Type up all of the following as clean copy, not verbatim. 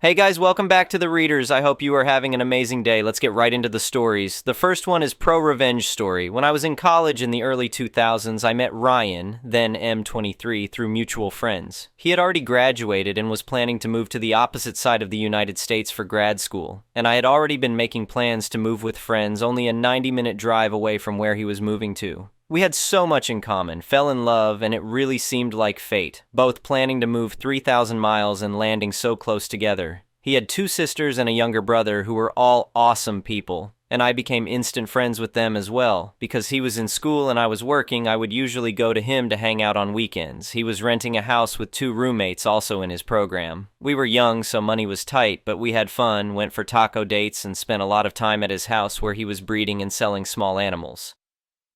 Hey guys, welcome back to The Readers. I hope you are having an amazing day. Let's get right into the stories. The first one is Pro Revenge Story. When I was in college in the early 2000s, I met Ryan, then M23, through mutual friends. He had already graduated and was planning to move to the opposite side of the United States for grad school, and I had already been making plans to move with friends only a 90-minute drive away from where he was moving to. We had so much in common, fell in love, and it really seemed like fate, both planning to move 3,000 miles and landing so close together. He had two sisters and a younger brother who were all awesome people, and I became instant friends with them as well. Because he was in school and I was working, I would usually go to him to hang out on weekends. He was renting a house with two roommates also in his program. We were young, so money was tight, but we had fun, went for taco dates, and spent a lot of time at his house where he was breeding and selling small animals.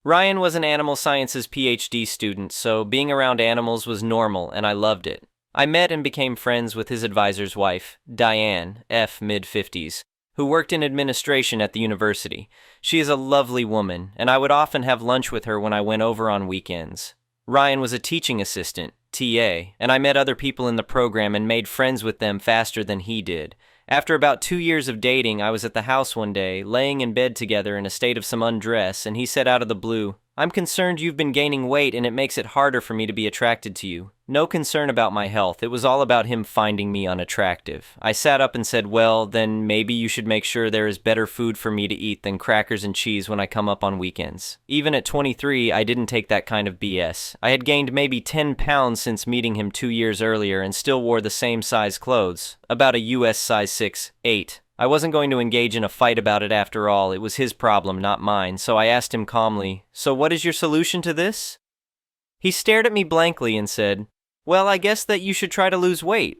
Ryan was an animal sciences PhD student, so being around animals was normal, and I loved it. I met and became friends with his advisor's wife, Diane, F. mid-50s, who worked in administration at the university. She is a lovely woman, and I would often have lunch with her when I went over on weekends. Ryan was a teaching assistant, TA, and I met other people in the program and made friends with them faster than he did. After about 2 years of dating, I was at the house one day, laying in bed together in a state of some undress, and he said out of the blue, "I'm concerned you've been gaining weight and it makes it harder for me to be attracted to you." No concern about my health, it was all about him finding me unattractive. I sat up and said, "Well, then maybe you should make sure there is better food for me to eat than crackers and cheese when I come up on weekends." Even at 23, I didn't take that kind of BS. I had gained maybe 10 pounds since meeting him 2 years earlier and still wore the same size clothes, about a US size 6, 8. I wasn't going to engage in a fight about it after all. It was his problem, not mine, so I asked him calmly, "So what is your solution to this?" He stared at me blankly and said, "Well, I guess that you should try to lose weight."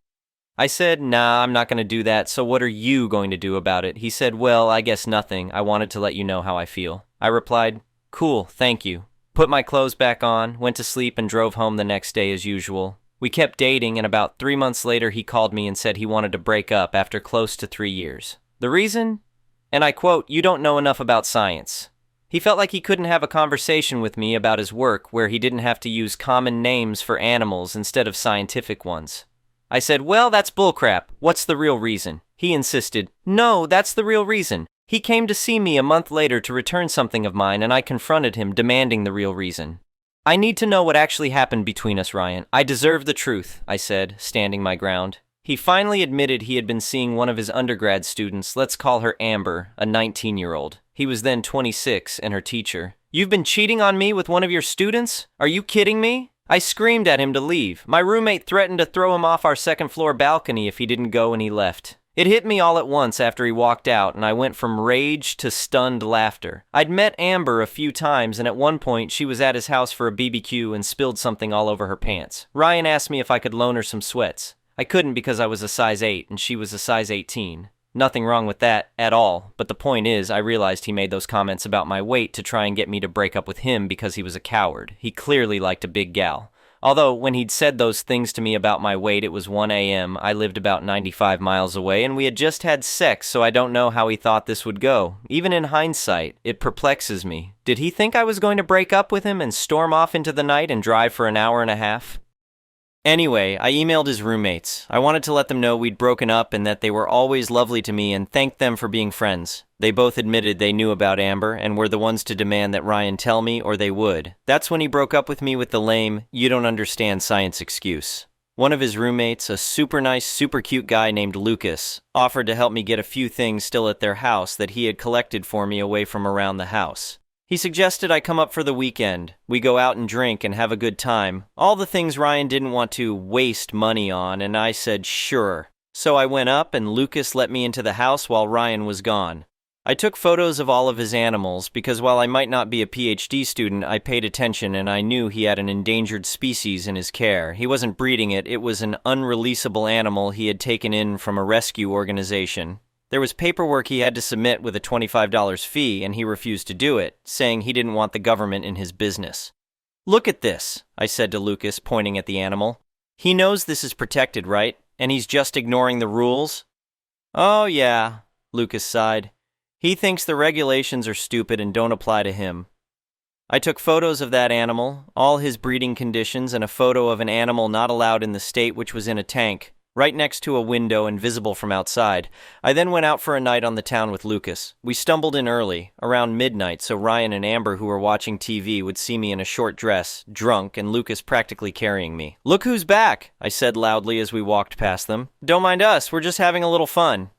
I said, "Nah, I'm not going to do that, so what are you going to do about it?" He said, "Well, I guess nothing. I wanted to let you know how I feel." I replied, "Cool, thank you." Put my clothes back on, went to sleep, and drove home the next day as usual. We kept dating, and about 3 months later he called me and said he wanted to break up after close to 3 years. The reason? And I quote, "You don't know enough about science." He felt like he couldn't have a conversation with me about his work where he didn't have to use common names for animals instead of scientific ones. I said, "Well, that's bullcrap. What's the real reason?" He insisted, "No, that's the real reason." He came to see me a month later to return something of mine, and I confronted him, demanding the real reason. "I need to know what actually happened between us, Ryan. I deserve the truth," I said, standing my ground. He finally admitted he had been seeing one of his undergrad students, let's call her Amber, a 19-year-old. He was then 26 and her teacher. "You've been cheating on me with one of your students? Are you kidding me?" I screamed at him to leave. My roommate threatened to throw him off our second-floor balcony if he didn't go, and he left. It hit me all at once after he walked out, and I went from rage to stunned laughter. I'd met Amber a few times, and at one point she was at his house for a BBQ and spilled something all over her pants. Ryan asked me if I could loan her some sweats. I couldn't because I was a size 8 and she was a size 18. Nothing wrong with that at all, but the point is I realized he made those comments about my weight to try and get me to break up with him because he was a coward. He clearly liked a big gal. Although when he'd said those things to me about my weight, it was 1 a.m., I lived about 95 miles away, and we had just had sex, so I don't know how he thought this would go. Even in hindsight, it perplexes me. Did he think I was going to break up with him and storm off into the night and drive for an hour and a half? Anyway, I emailed his roommates. I wanted to let them know we'd broken up and that they were always lovely to me and thanked them for being friends. They both admitted they knew about Amber and were the ones to demand that Ryan tell me or they would. That's when he broke up with me with the lame, "you don't understand science" excuse. One of his roommates, a super nice, super cute guy named Lucas, offered to help me get a few things still at their house that he had collected for me away from around the house. He suggested I come up for the weekend. We go out and drink and have a good time. All the things Ryan didn't want to waste money on, and I said sure. So I went up and Lucas let me into the house while Ryan was gone. I took photos of all of his animals because while I might not be a PhD student, I paid attention and I knew he had an endangered species in his care. He wasn't breeding it, it was an unreleasable animal he had taken in from a rescue organization. There was paperwork he had to submit with a $25 fee, and he refused to do it, saying he didn't want the government in his business. "Look at this," I said to Lucas, pointing at the animal. "He knows this is protected, right? And he's just ignoring the rules?" "Oh, yeah," Lucas sighed. "He thinks the regulations are stupid and don't apply to him." I took photos of that animal, all his breeding conditions, and a photo of an animal not allowed in the state which was in a tank. right next to a window and visible from outside. I then went out for a night on the town with Lucas. We stumbled in early, around midnight, so Ryan and Amber, who were watching TV, would see me in a short dress, drunk, and Lucas practically carrying me. "Look who's back," I said loudly as we walked past them. "Don't mind us, we're just having a little fun."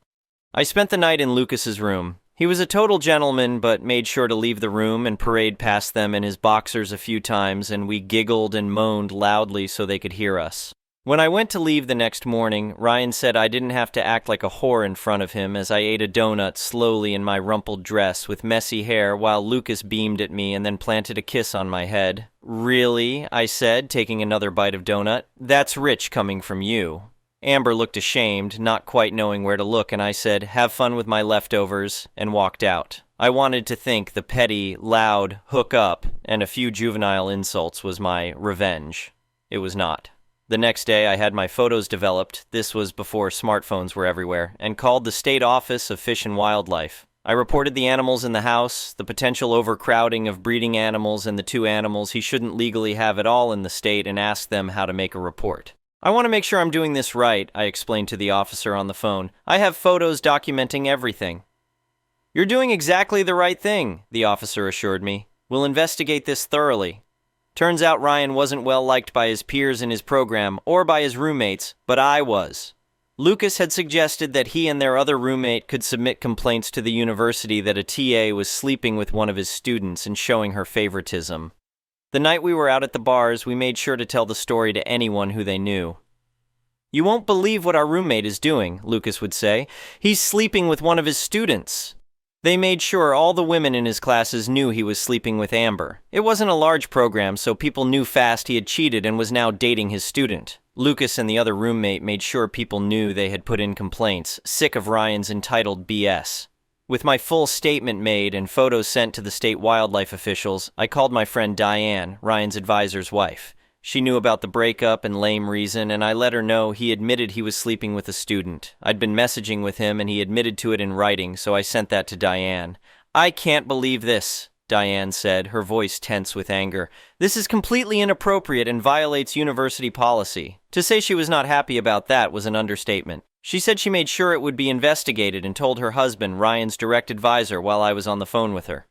I spent the night in Lucas's room. He was a total gentleman, but made sure to leave the room and parade past them in his boxers a few times, and we giggled and moaned loudly so they could hear us. When I went to leave the next morning, Ryan said I didn't have to act like a whore in front of him as I ate a donut slowly in my rumpled dress with messy hair while Lucas beamed at me and then planted a kiss on my head. "Really?" I said, taking another bite of donut. "That's rich coming from you." Amber looked ashamed, not quite knowing where to look, and I said, "Have fun with my leftovers," and walked out. I wanted to think the petty, loud, hook up, and a few juvenile insults was my revenge. It was not. The next day, I had my photos developed, this was before smartphones were everywhere, and called the State Office of Fish and Wildlife. I reported the animals in the house, the potential overcrowding of breeding animals, and the 2 animals he shouldn't legally have at all in the state, and asked them how to make a report. "I want to make sure I'm doing this right," I explained to the officer on the phone. "I have photos documenting everything." "You're doing exactly the right thing," the officer assured me. "We'll investigate this thoroughly." Turns out Ryan wasn't well liked by his peers in his program, or by his roommates, but I was. Lucas had suggested that he and their other roommate could submit complaints to the university that a TA was sleeping with one of his students and showing her favoritism. The night we were out at the bars, we made sure to tell the story to anyone who they knew. "You won't believe what our roommate is doing," Lucas would say. "He's sleeping with one of his students." They made sure all the women in his classes knew he was sleeping with Amber. It wasn't a large program, so people knew fast he had cheated and was now dating his student. Lucas and the other roommate made sure people knew they had put in complaints, sick of Ryan's entitled BS. With my full statement made and photos sent to the state wildlife officials, I called my friend Diane, Ryan's advisor's wife. She knew about the breakup and lame reason, and I let her know he admitted he was sleeping with a student. I'd been messaging with him, and he admitted to it in writing, so I sent that to Diane. "I can't believe this," Diane said, her voice tense with anger. "This is completely inappropriate and violates university policy." To say she was not happy about that was an understatement. She said she made sure it would be investigated and told her husband, Ryan's direct advisor, while I was on the phone with her.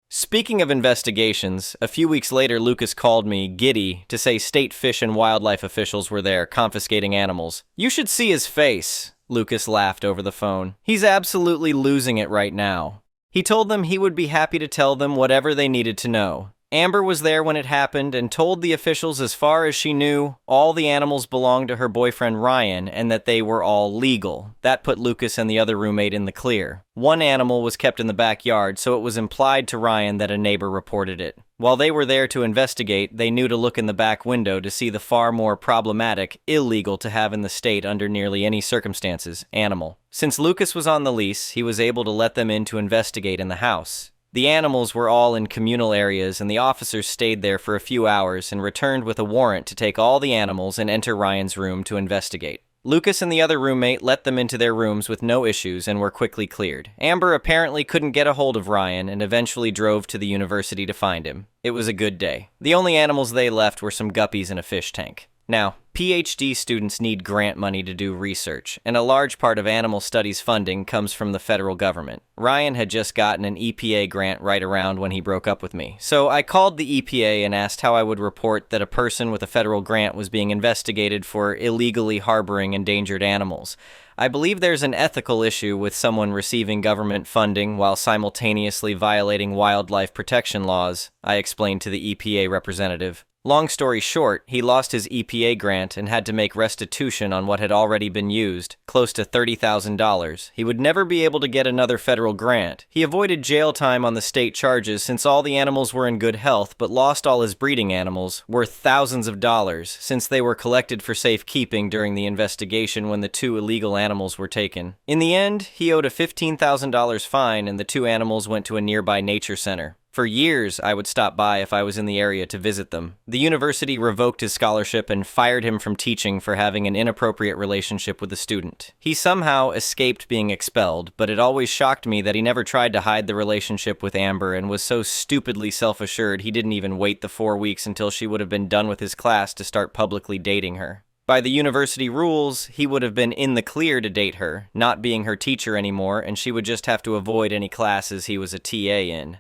Speaking of investigations, a few weeks later Lucas called me, giddy, to say state fish and wildlife officials were there, confiscating animals. "You should see his face," Lucas laughed over the phone. "He's absolutely losing it right now." He told them he would be happy to tell them whatever they needed to know. Amber was there when it happened and told the officials as far as she knew, all the animals belonged to her boyfriend Ryan and that they were all legal. That put Lucas and the other roommate in the clear. One animal was kept in the backyard, so it was implied to Ryan that a neighbor reported it. While they were there to investigate, they knew to look in the back window to see the far more problematic, illegal to have in the state under nearly any circumstances, animal. Since Lucas was on the lease, he was able to let them in to investigate in the house. The animals were all in communal areas, and the officers stayed there for a few hours and returned with a warrant to take all the animals and enter Ryan's room to investigate. Lucas and the other roommate let them into their rooms with no issues and were quickly cleared. Amber apparently couldn't get a hold of Ryan and eventually drove to the university to find him. It was a good day. The only animals they left were some guppies in a fish tank. Now, PhD students need grant money to do research, and a large part of animal studies funding comes from the federal government. Ryan had just gotten an EPA grant right around when he broke up with me, so I called the EPA and asked how I would report that a person with a federal grant was being investigated for illegally harboring endangered animals. I believe there's an ethical issue with someone receiving government funding while simultaneously violating wildlife protection laws, I explained to the EPA representative. Long story short, he lost his EPA grant and had to make restitution on what had already been used, close to $30,000. He would never be able to get another federal grant. He avoided jail time on the state charges since all the animals were in good health, but lost all his breeding animals, worth thousands of dollars, since they were collected for safekeeping during the investigation when the 2 illegal animals were taken. In the end, he owed a $15,000 fine and the 2 animals went to a nearby nature center. For years, I would stop by if I was in the area to visit them. The university revoked his scholarship and fired him from teaching for having an inappropriate relationship with a student. He somehow escaped being expelled, but it always shocked me that he never tried to hide the relationship with Amber and was so stupidly self-assured he didn't even wait the 4 weeks until she would have been done with his class to start publicly dating her. By the university rules, he would have been in the clear to date her, not being her teacher anymore, and she would just have to avoid any classes he was a TA in.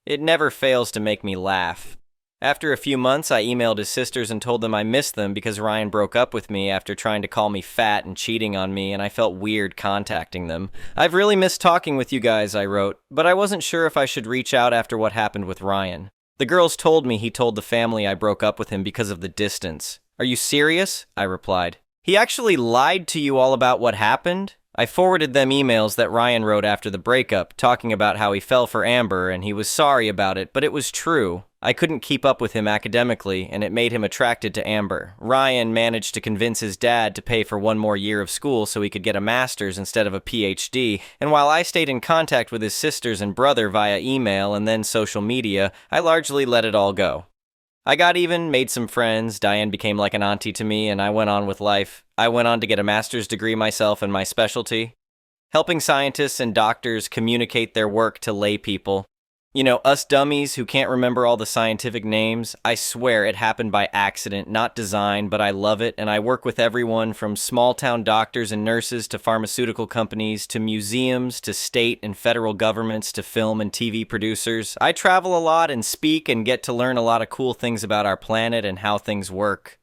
It never fails to make me laugh. After a few months, I emailed his sisters and told them I missed them because Ryan broke up with me after trying to call me fat and cheating on me, and I felt weird contacting them. "I've really missed talking with you guys," I wrote, but I wasn't sure if I should reach out after what happened with Ryan. The girls told me he told the family I broke up with him because of the distance. "Are you serious?" I replied. "He actually lied to you all about what happened?" I forwarded them emails that Ryan wrote after the breakup, talking about how he fell for Amber and he was sorry about it, but it was true. I couldn't keep up with him academically, and it made him attracted to Amber. Ryan managed to convince his dad to pay for one more year of school so he could get a master's instead of a PhD, and while I stayed in contact with his sisters and brother via email and then social media, I largely let it all go. I got even, made some friends, Diane became like an auntie to me, and I went on with life. I went on to get a master's degree myself in my specialty, helping scientists and doctors communicate their work to lay people. You know, us dummies who can't remember all the scientific names, I swear it happened by accident, not design, but I love it, and I work with everyone from small-town doctors and nurses to pharmaceutical companies to museums to state and federal governments to film and TV producers. I travel a lot and speak and get to learn a lot of cool things about our planet and how things work.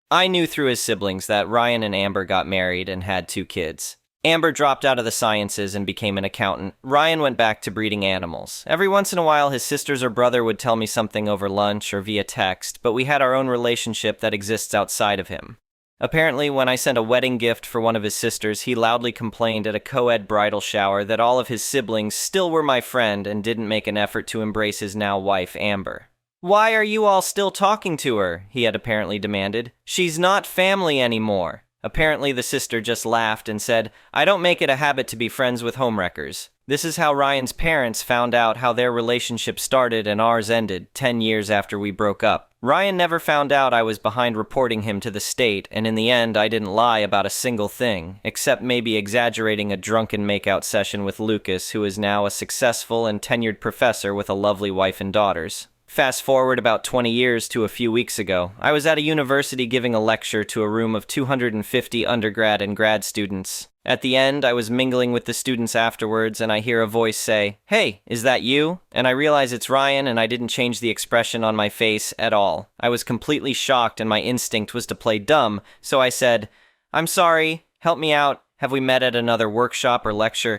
I knew through his siblings that Ryan and Amber got married and had 2 kids. Amber dropped out of the sciences and became an accountant. Ryan went back to breeding animals. Every once in a while, his sisters or brother would tell me something over lunch or via text, but we had our own relationship that exists outside of him. Apparently, when I sent a wedding gift for one of his sisters, he loudly complained at a co-ed bridal shower that all of his siblings still were my friend and didn't make an effort to embrace his now wife, Amber. "Why are you all still talking to her?" he had apparently demanded. "She's not family anymore." Apparently, the sister just laughed and said, "I don't make it a habit to be friends with homewreckers." This is how Ryan's parents found out how their relationship started and ours ended 10 years after we broke up. Ryan never found out I was behind reporting him to the state, and in the end, I didn't lie about a single thing, except maybe exaggerating a drunken makeout session with Lucas, who is now a successful and tenured professor with a lovely wife and daughters. Fast forward about 20 years to a few weeks ago. I was at a university giving a lecture to a room of 250 undergrad and grad students. At the end, I was mingling with the students afterwards, and I hear a voice say, "Hey, is that you?" And I realize it's Ryan, and I didn't change the expression on my face at all. I was completely shocked, and my instinct was to play dumb, so I said, "I'm sorry, help me out. Have we met at another workshop or lecture?"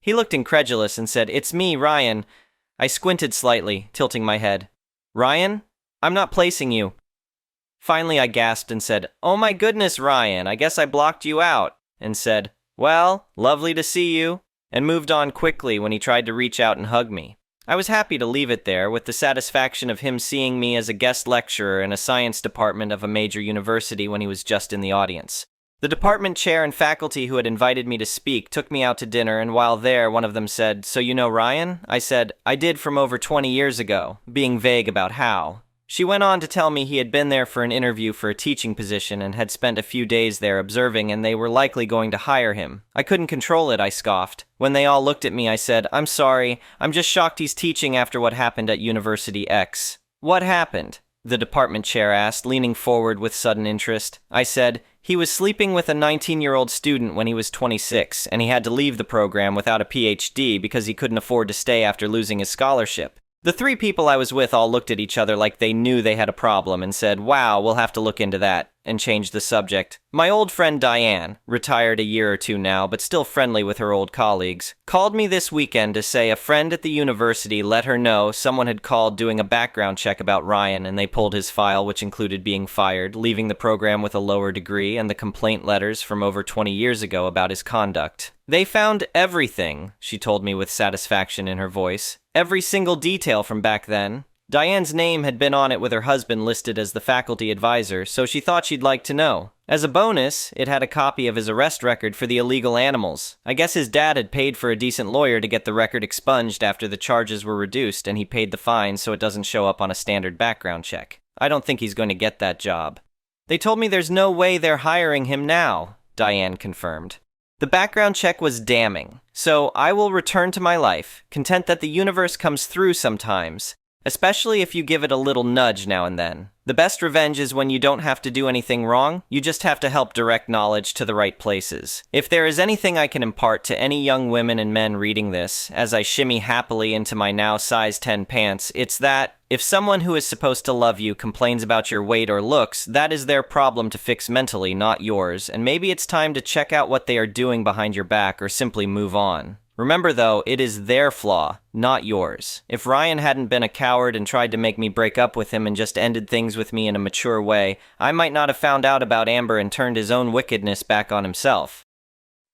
He looked incredulous and said, "It's me, Ryan." I squinted slightly, tilting my head. "Ryan? I'm not placing you." Finally, I gasped and said, "Oh my goodness, Ryan, I guess I blocked you out," and said, "Well, lovely to see you," and moved on quickly when he tried to reach out and hug me. I was happy to leave it there, with the satisfaction of him seeing me as a guest lecturer in a science department of a major university when he was just in the audience. The department chair and faculty who had invited me to speak took me out to dinner, and while there, one of them said, "So you know Ryan?" I said, "I did from over 20 years ago," being vague about how. She went on to tell me he had been there for an interview for a teaching position and had spent a few days there observing, and they were likely going to hire him. I couldn't control it, I scoffed. When they all looked at me, I said, "I'm sorry, I'm just shocked he's teaching after what happened at University X." "What happened?" the department chair asked, leaning forward with sudden interest. I said, "He was sleeping with a 19-year-old student when he was 26, and he had to leave the program without a PhD because he couldn't afford to stay after losing his scholarship." The 3 people I was with all looked at each other like they knew they had a problem and said, "Wow, we'll have to look into that," and changed the subject. My old friend Diane, retired a year or 2 now, but still friendly with her old colleagues, called me this weekend to say a friend at the university let her know someone had called doing a background check about Ryan, and they pulled his file, which included being fired, leaving the program with a lower degree, and the complaint letters from over 20 years ago about his conduct. "They found everything," she told me with satisfaction in her voice. "Every single detail from back then." Diane's name had been on it with her husband listed as the faculty advisor, so she thought she'd like to know. As a bonus, it had a copy of his arrest record for the illegal animals. I guess his dad had paid for a decent lawyer to get the record expunged after the charges were reduced, and he paid the fine so it doesn't show up on a standard background check. I don't think he's going to get that job. "They told me there's no way they're hiring him now," Diane confirmed. The background check was damning, so I will return to my life, content that the universe comes through sometimes, especially if you give it a little nudge now and then. The best revenge is when you don't have to do anything wrong, you just have to help direct knowledge to the right places. If there is anything I can impart to any young women and men reading this, as I shimmy happily into my now size 10 pants, it's that, if someone who is supposed to love you complains about your weight or looks, that is their problem to fix mentally, not yours, and maybe it's time to check out what they are doing behind your back or simply move on. Remember though, it is their flaw, not yours. If Ryan hadn't been a coward and tried to make me break up with him and just ended things with me in a mature way, I might not have found out about Amber and turned his own wickedness back on himself.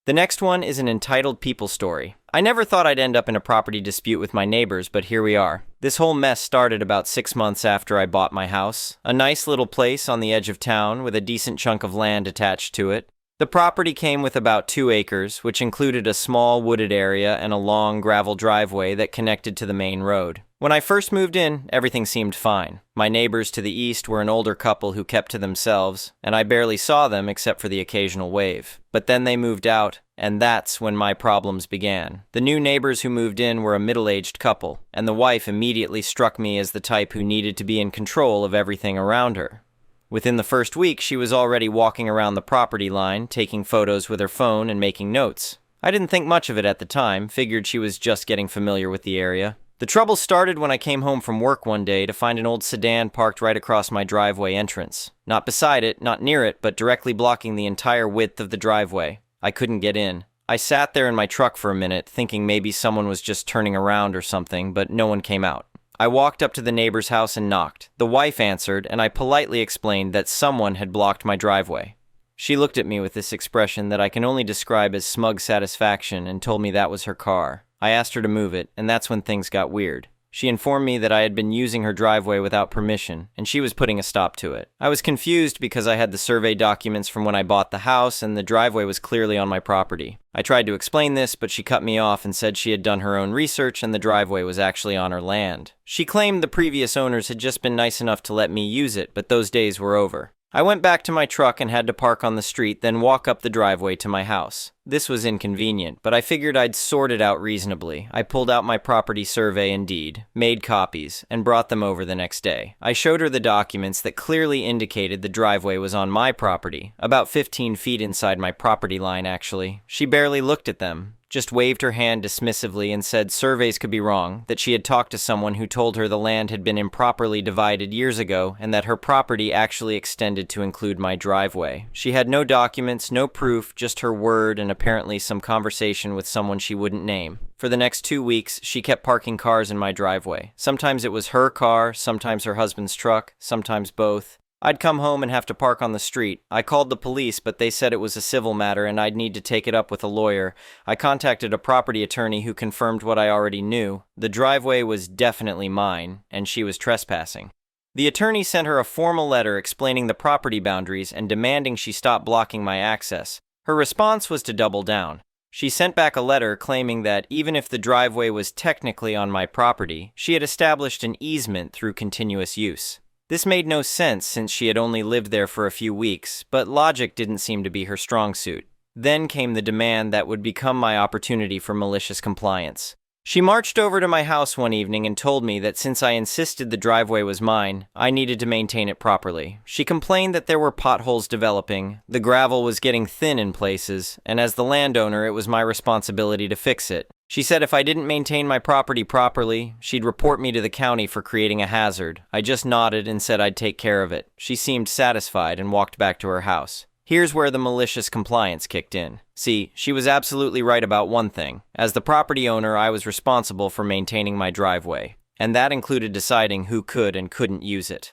The next one is an entitled people story. I never thought I'd end up in a property dispute with my neighbors, but here we are. This whole mess started about 6 months after I bought my house. A nice little place on the edge of town with a decent chunk of land attached to it. The property came with about 2 acres, which included a small wooded area and a long gravel driveway that connected to the main road. When I first moved in, everything seemed fine. My neighbors to the east were an older couple who kept to themselves, and I barely saw them except for the occasional wave. But then they moved out, and that's when my problems began. The new neighbors who moved in were a middle-aged couple, and the wife immediately struck me as the type who needed to be in control of everything around her. Within the first week, she was already walking around the property line, taking photos with her phone and making notes. I didn't think much of it at the time, figured she was just getting familiar with the area. The trouble started when I came home from work one day to find an old sedan parked right across my driveway entrance. Not beside it, not near it, but directly blocking the entire width of the driveway. I couldn't get in. I sat there in my truck for a minute, thinking maybe someone was just turning around or something, but no one came out. I walked up to the neighbor's house and knocked. The wife answered, and I politely explained that someone had blocked my driveway. She looked at me with this expression that I can only describe as smug satisfaction and told me that was her car. I asked her to move it, and that's when things got weird. She informed me that I had been using her driveway without permission, and she was putting a stop to it. I was confused because I had the survey documents from when I bought the house, and the driveway was clearly on my property. I tried to explain this, but she cut me off and said she had done her own research and the driveway was actually on her land. She claimed the previous owners had just been nice enough to let me use it, but those days were over. I went back to my truck and had to park on the street, then walk up the driveway to my house. This was inconvenient, but I figured I'd sort it out reasonably. I pulled out my property survey and deed, made copies, and brought them over the next day. I showed her the documents that clearly indicated the driveway was on my property, about 15 feet inside my property line actually. She barely looked at them, just waved her hand dismissively and said surveys could be wrong, that she had talked to someone who told her the land had been improperly divided years ago, and that her property actually extended to include my driveway. She had no documents, no proof, just her word and apparently some conversation with someone she wouldn't name. For the next 2 weeks, she kept parking cars in my driveway. Sometimes it was her car, sometimes her husband's truck, sometimes both. I'd come home and have to park on the street. I called the police, but they said it was a civil matter and I'd need to take it up with a lawyer. I contacted a property attorney who confirmed what I already knew. The driveway was definitely mine, and she was trespassing. The attorney sent her a formal letter explaining the property boundaries and demanding she stop blocking my access. Her response was to double down. She sent back a letter claiming that even if the driveway was technically on my property, she had established an easement through continuous use. This made no sense since she had only lived there for a few weeks, but logic didn't seem to be her strong suit. Then came the demand that would become my opportunity for malicious compliance. She marched over to my house one evening and told me that since I insisted the driveway was mine, I needed to maintain it properly. She complained that there were potholes developing, the gravel was getting thin in places, and as the landowner, it was my responsibility to fix it. She said if I didn't maintain my property properly, she'd report me to the county for creating a hazard. I just nodded and said I'd take care of it. She seemed satisfied and walked back to her house. Here's where the malicious compliance kicked in. See, she was absolutely right about one thing. As the property owner, I was responsible for maintaining my driveway, and that included deciding who could and couldn't use it.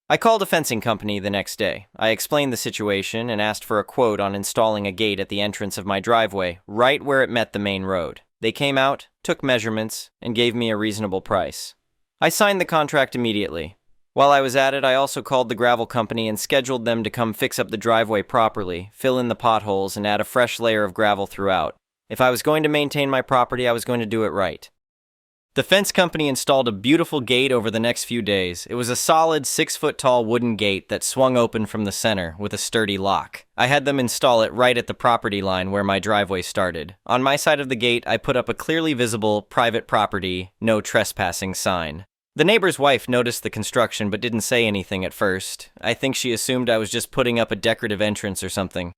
I called a fencing company the next day. I explained the situation and asked for a quote on installing a gate at the entrance of my driveway, right where it met the main road. They came out, took measurements, and gave me a reasonable price. I signed the contract immediately. While I was at it, I also called the gravel company and scheduled them to come fix up the driveway properly, fill in the potholes, and add a fresh layer of gravel throughout. If I was going to maintain my property, I was going to do it right. The fence company installed a beautiful gate over the next few days. It was a solid 6-foot-tall wooden gate that swung open from the center with a sturdy lock. I had them install it right at the property line where my driveway started. On my side of the gate, I put up a clearly visible private property, no trespassing sign. The neighbor's wife noticed the construction but didn't say anything at first. I think she assumed I was just putting up a decorative entrance or something.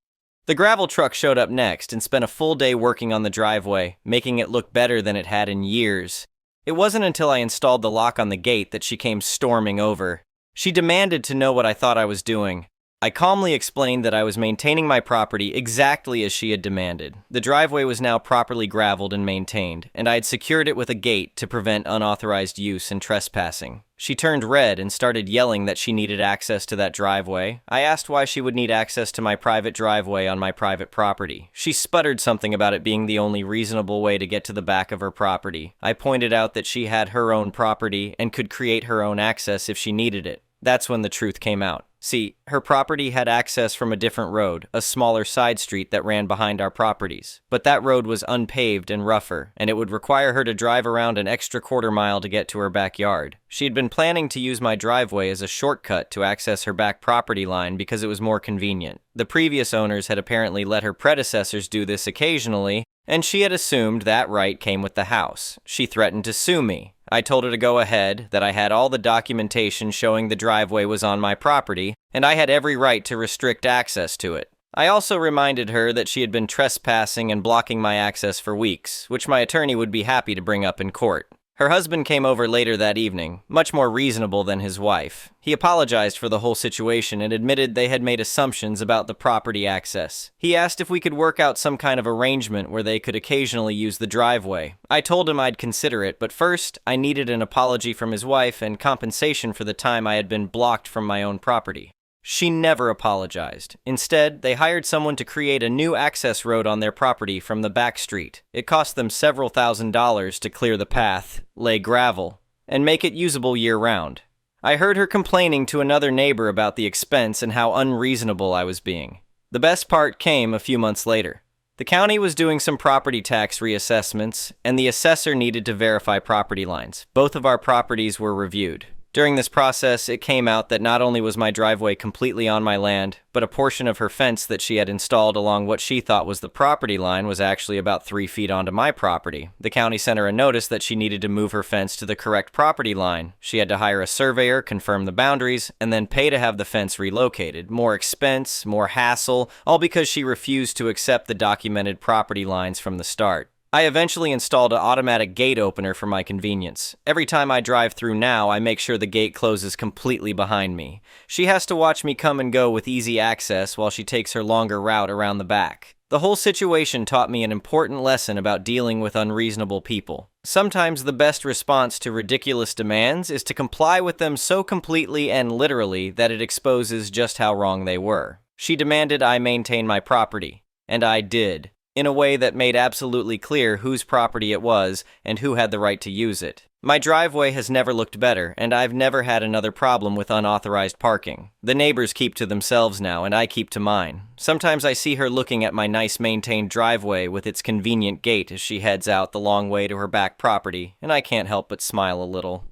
The gravel truck showed up next and spent a full day working on the driveway, making it look better than it had in years. It wasn't until I installed the lock on the gate that she came storming over. She demanded to know what I thought I was doing. I calmly explained that I was maintaining my property exactly as she had demanded. The driveway was now properly graveled and maintained, and I had secured it with a gate to prevent unauthorized use and trespassing. She turned red and started yelling that she needed access to that driveway. I asked why she would need access to my private driveway on my private property. She sputtered something about it being the only reasonable way to get to the back of her property. I pointed out that she had her own property and could create her own access if she needed it. That's when the truth came out. See, her property had access from a different road, a smaller side street that ran behind our properties. But that road was unpaved and rougher, and it would require her to drive around an extra quarter-mile to get to her backyard. She had been planning to use my driveway as a shortcut to access her back property line because it was more convenient. The previous owners had apparently let her predecessors do this occasionally, and she had assumed that right came with the house. She threatened to sue me. I told her to go ahead, that I had all the documentation showing the driveway was on my property, and I had every right to restrict access to it. I also reminded her that she had been trespassing and blocking my access for weeks, which my attorney would be happy to bring up in court. Her husband came over later that evening, much more reasonable than his wife. He apologized for the whole situation and admitted they had made assumptions about the property access. He asked if we could work out some kind of arrangement where they could occasionally use the driveway. I told him I'd consider it, but first, I needed an apology from his wife and compensation for the time I had been blocked from my own property. She never apologized. Instead, they hired someone to create a new access road on their property from the back street. It cost them several $1,000s to clear the path, lay gravel, and make it usable year-round. I heard her complaining to another neighbor about the expense and how unreasonable I was being. The best part came a few months later. The county was doing some property tax reassessments, and the assessor needed to verify property lines. Both of our properties were reviewed. During this process, it came out that not only was my driveway completely on my land, but a portion of her fence that she had installed along what she thought was the property line was actually about 3 feet onto my property. The county sent her a notice that she needed to move her fence to the correct property line. She had to hire a surveyor, confirm the boundaries, and then pay to have the fence relocated. More expense, more hassle, all because she refused to accept the documented property lines from the start. I eventually installed an automatic gate opener for my convenience. Every time I drive through now, I make sure the gate closes completely behind me. She has to watch me come and go with easy access while she takes her longer route around the back. The whole situation taught me an important lesson about dealing with unreasonable people. Sometimes the best response to ridiculous demands is to comply with them so completely and literally that it exposes just how wrong they were. She demanded I maintain my property, and I did, in a way that made absolutely clear whose property it was and who had the right to use it. My driveway has never looked better, and I've never had another problem with unauthorized parking. The neighbors keep to themselves now, and I keep to mine. Sometimes I see her looking at my nice maintained driveway with its convenient gate as she heads out the long way to her back property, and I can't help but smile a little.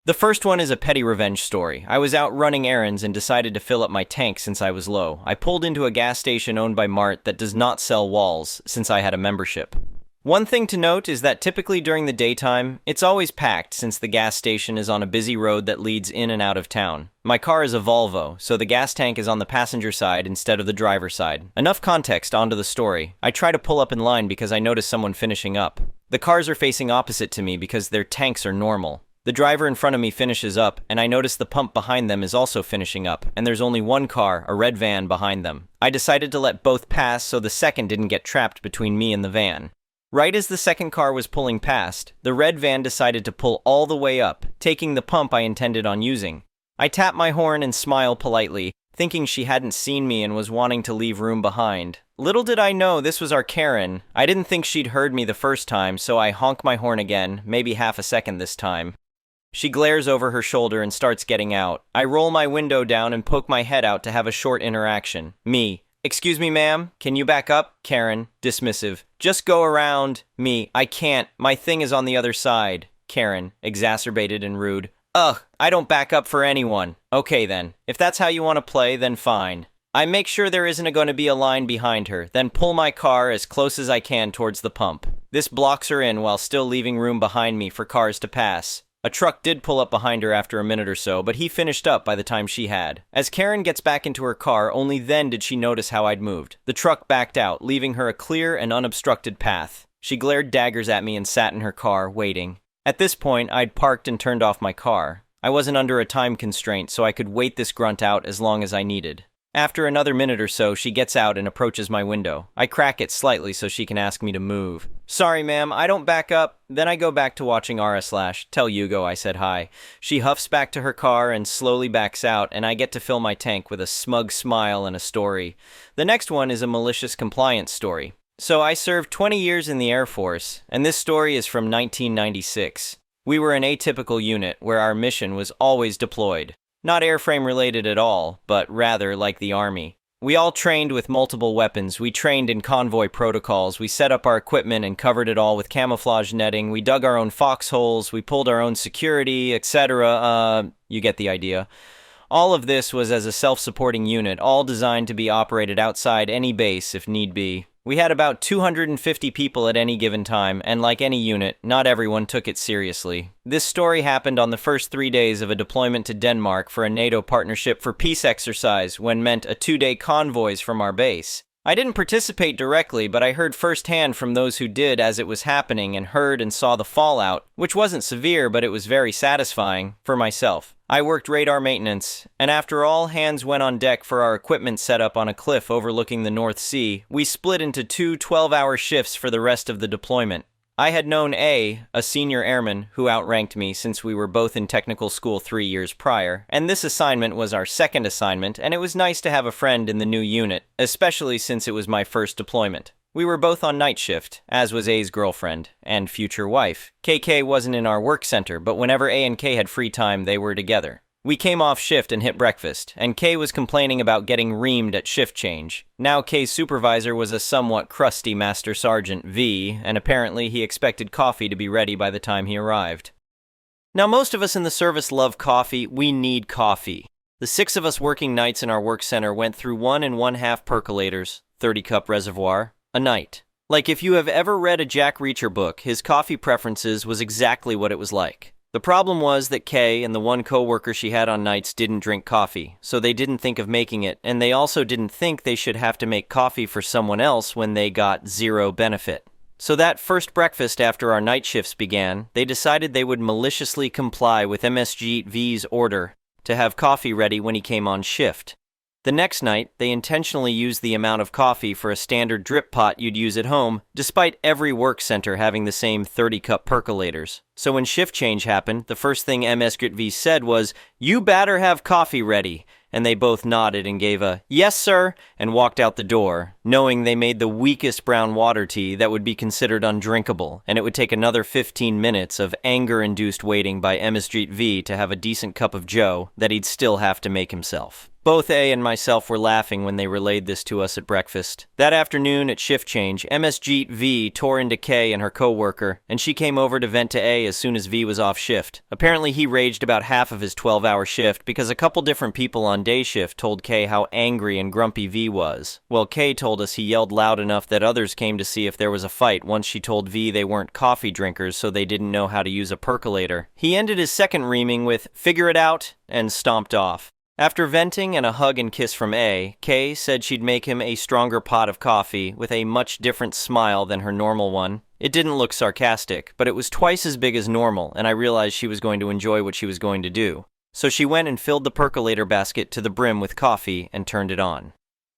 The first one is a petty revenge story. I was out running errands and decided to fill up my tank since I was low. I pulled into a gas station owned by Mart that does not sell walls since I had a membership. One thing to note is that typically during the daytime, it's always packed since the gas station is on a busy road that leads in and out of town. My car is a Volvo, so the gas tank is on the passenger side instead of the driver's side. Enough context onto the story. I try to pull up in line because I notice someone finishing up. The cars are facing opposite to me because their tanks are normal. The driver in front of me finishes up, and I notice the pump behind them is also finishing up, and there's only one car, a red van, behind them. I decided to let both pass so the second didn't get trapped between me and the van. Right as the second car was pulling past, the red van decided to pull all the way up, taking the pump I intended on using. I tap my horn and smile politely, thinking she hadn't seen me and was wanting to leave room behind. Little did I know this was our Karen. I didn't think she'd heard me the first time, so I honk my horn again, maybe half a second this time. She glares over her shoulder and starts getting out. I roll my window down and poke my head out to have a short interaction. Me. Excuse me, ma'am? Can you back up? Karen. Dismissive. Just go around. Me. I can't. My thing is on the other side. Karen. Exacerbated and rude. Ugh, I don't back up for anyone. Okay then. If that's how you want to play, then fine. I make sure there isn't going to be a line behind her, then pull my car as close as I can towards the pump. This blocks her in while still leaving room behind me for cars to pass. A truck did pull up behind her after a minute or so, but he finished up by the time she had. As Karen gets back into her car, only then did she notice how I'd moved. The truck backed out, leaving her a clear and unobstructed path. She glared daggers at me and sat in her car, waiting. At this point, I'd parked and turned off my car. I wasn't under a time constraint, so I could wait this grunt out as long as I needed. After another minute or so, she gets out and approaches my window. I crack it slightly so she can ask me to move. "Sorry, ma'am, I don't back up." Then I go back to watching r/. Tell Hugo I said hi. She huffs back to her car and slowly backs out, and I get to fill my tank with a smug smile and a story. The next one is a malicious compliance story. So I served 20 years in the Air Force, and this story is from 1996. We were an atypical unit where our mission was always deployed. Not airframe related at all, but rather like the Army. We all trained with multiple weapons. We trained in convoy protocols. We set up our equipment and covered it all with camouflage netting. We dug our own foxholes. We pulled our own security, etc. You get the idea. All of this was as a self-supporting unit, all designed to be operated outside any base if need be. We had about 250 people at any given time, and like any unit, not everyone took it seriously. This story happened on the first 3 days of a deployment to Denmark for a NATO Partnership for Peace exercise, when meant a 2-day convoys from our base. I didn't participate directly, but I heard firsthand from those who did as it was happening and heard and saw the fallout, which wasn't severe, but it was very satisfying for myself. I worked radar maintenance, and after all hands went on deck for our equipment set up on a cliff overlooking the North Sea, we split into 2 12-hour shifts for the rest of the deployment. I had known A senior airman, who outranked me since we were both in technical school 3 years prior, and this assignment was our second assignment, and it was nice to have a friend in the new unit, especially since it was my first deployment. We were both on night shift, as was A's girlfriend and future wife. KK wasn't in our work center, but whenever A and K had free time, they were together. We came off shift and hit breakfast, and K was complaining about getting reamed at shift change. Now K's supervisor was a somewhat crusty Master Sergeant V, and apparently he expected coffee to be ready by the time he arrived. Now most of us in the service love coffee. We need coffee. The 6 of us working nights in our work center went through 1 1/2 percolators, 30-cup reservoir, a night. Like if you have ever read a Jack Reacher book, his coffee preferences was exactly what it was like. The problem was that Kay and the one coworker she had on nights didn't drink coffee, so they didn't think of making it, and they also didn't think they should have to make coffee for someone else when they got 0 benefit. So that first breakfast after our night shifts began, they decided they would maliciously comply with MSG V's order to have coffee ready when he came on shift. The next night, they intentionally used the amount of coffee for a standard drip pot you'd use at home, despite every work center having the same 30-cup percolators. So when shift change happened, the first thing MSGV said was, "You better have coffee ready." And they both nodded and gave a, "Yes, sir," and walked out the door, knowing they made the weakest brown water tea that would be considered undrinkable, and it would take another 15 minutes of anger-induced waiting by MSGV to have a decent cup of joe that he'd still have to make himself. Both A and myself were laughing when they relayed this to us at breakfast. That afternoon at shift change, MSG-V tore into K and her coworker, and she came over to vent to A as soon as V was off shift. Apparently he raged about half of his 12-hour shift because a couple different people on day shift told K how angry and grumpy V was. Well, K told us he yelled loud enough that others came to see if there was a fight once she told V they weren't coffee drinkers, so they didn't know how to use a percolator. He ended his second reaming with, "Figure it out," and stomped off. After venting and a hug and kiss from A, Kay said she'd make him a stronger pot of coffee with a much different smile than her normal one. It didn't look sarcastic, but it was twice as big as normal, and I realized she was going to enjoy what she was going to do. So she went and filled the percolator basket to the brim with coffee and turned it on.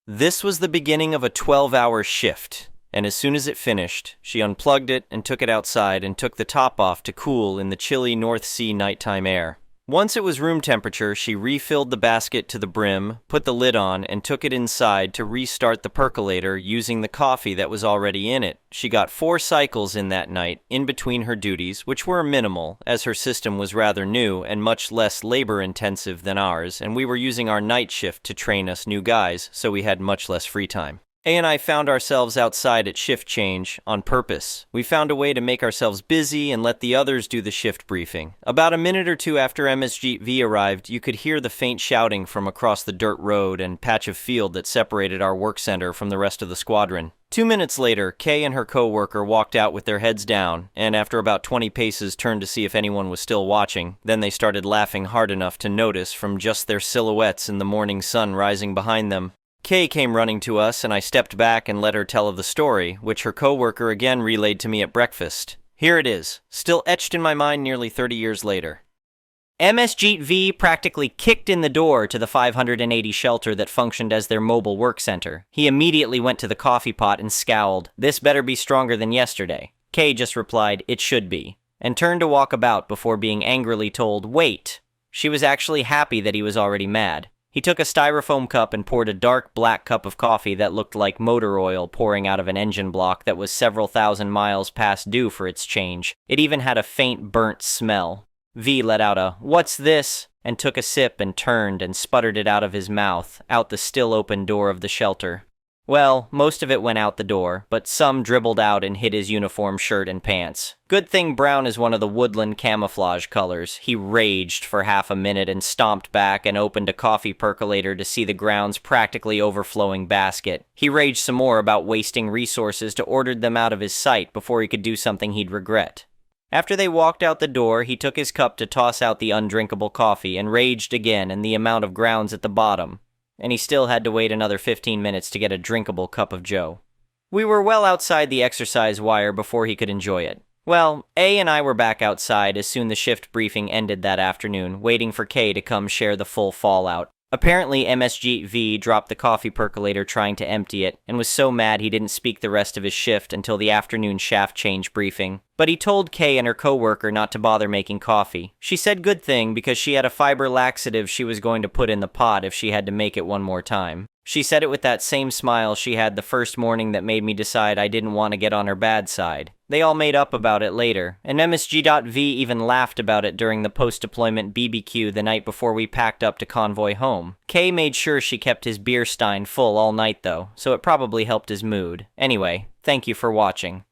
This was the beginning of a 12-hour shift, and as soon as it finished, she unplugged it and took it outside and took the top off to cool in the chilly North Sea nighttime air. Once it was room temperature, she refilled the basket to the brim, put the lid on, and took it inside to restart the percolator using the coffee that was already in it. She got 4 cycles in that night, in between her duties, which were minimal, as her system was rather new and much less labor-intensive than ours, and we were using our night shift to train us new guys, so we had much less free time. A and I found ourselves outside at shift change, on purpose. We found a way to make ourselves busy and let the others do the shift briefing. About a minute or two after MSGV arrived, you could hear the faint shouting from across the dirt road and patch of field that separated our work center from the rest of the squadron. 2 minutes later, Kay and her co-worker walked out with their heads down, and after about 20 paces turned to see if anyone was still watching. Then they started laughing hard enough to notice from just their silhouettes in the morning sun rising behind them. Kay came running to us, and I stepped back and let her tell of the story, which her co-worker again relayed to me at breakfast. Here it is, still etched in my mind nearly 30 years later. MSGV practically kicked in the door to the 580 shelter that functioned as their mobile work center. He immediately went to the coffee pot and scowled, "This better be stronger than yesterday." Kay just replied, "It should be," and turned to walk about before being angrily told, "Wait." She was actually happy that he was already mad. He took a styrofoam cup and poured a dark black cup of coffee that looked like motor oil pouring out of an engine block that was several thousand miles past due for its change. It even had a faint burnt smell. V let out a, "What's this?" and took a sip and turned and sputtered it out of his mouth, out the still open door of the shelter. Well, most of it went out the door, but some dribbled out and hit his uniform shirt and pants. Good thing brown is one of the woodland camouflage colors. He raged for half a minute and stomped back and opened a coffee percolator to see the ground's practically overflowing basket. He raged some more about wasting resources to order them out of his sight before he could do something he'd regret. After they walked out the door, he took his cup to toss out the undrinkable coffee and raged again in the amount of grounds at the bottom. And he still had to wait another 15 minutes to get a drinkable cup of joe. We were well outside the exercise wire before he could enjoy it. Well, A and I were back outside as soon the shift briefing ended that afternoon, waiting for K to come share the full fallout. Apparently, MSGV dropped the coffee percolator trying to empty it, and was so mad he didn't speak the rest of his shift until the afternoon shaft change briefing. But he told Kay and her co-worker not to bother making coffee. She said good thing because she had a fiber laxative she was going to put in the pot if she had to make it one more time. She said it with that same smile she had the first morning that made me decide I didn't want to get on her bad side. They all made up about it later, and MSG.V even laughed about it during the post-deployment BBQ the night before we packed up to convoy home. Kay made sure she kept his beer stein full all night though, so it probably helped his mood. Anyway, thank you for watching.